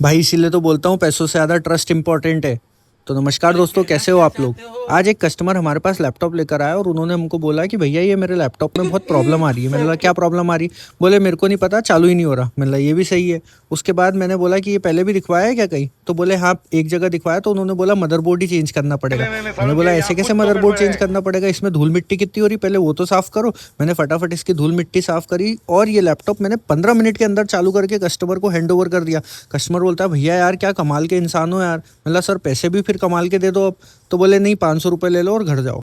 भाई इसीलिए तो बोलता हूँ पैसों से ज़्यादा ट्रस्ट इंपॉर्टेंट है। तो नमस्कार दोस्तों, कैसे हो आप लोग। आज एक कस्टमर हमारे पास लैपटॉप लेकर आया और उन्होंने हमको बोला कि भैया ये मेरे लैपटॉप में बहुत प्रॉब्लम आ रही है। मैंने बोला क्या प्रॉब्लम आ रही। बोले मेरे को नहीं पता, चालू ही नहीं हो रहा। मैंने बोला ये भी सही है। उसके बाद मैंने बोला कि ये पहले भी दिखवाया है क्या कहीं। तो बोले हाँ एक जगह दिखवाया। तो उन्होंने बोला मदरबोर्ड ही चेंज करना पड़ेगा। मैंने बोला ऐसे कैसे मदरबोर्ड चेंज करना पड़ेगा, इसमें धूल मिट्टी कितनी हो रही, पहले वो तो साफ करो। मैंने फटाफट इसकी धूल मिट्टी साफ करी और ये लैपटॉप मैंने 15 मिनट के अंदर चालू करके कस्टमर को हैंड ओवर कर दिया। कस्टमर बोलता है भैया यार क्या कमाल के इंसान हो यार। मतलब सर पैसे भी फिर कमाल के दे दो अब। तो बोले नहीं 500 रुपये ले लो और घर जाओ।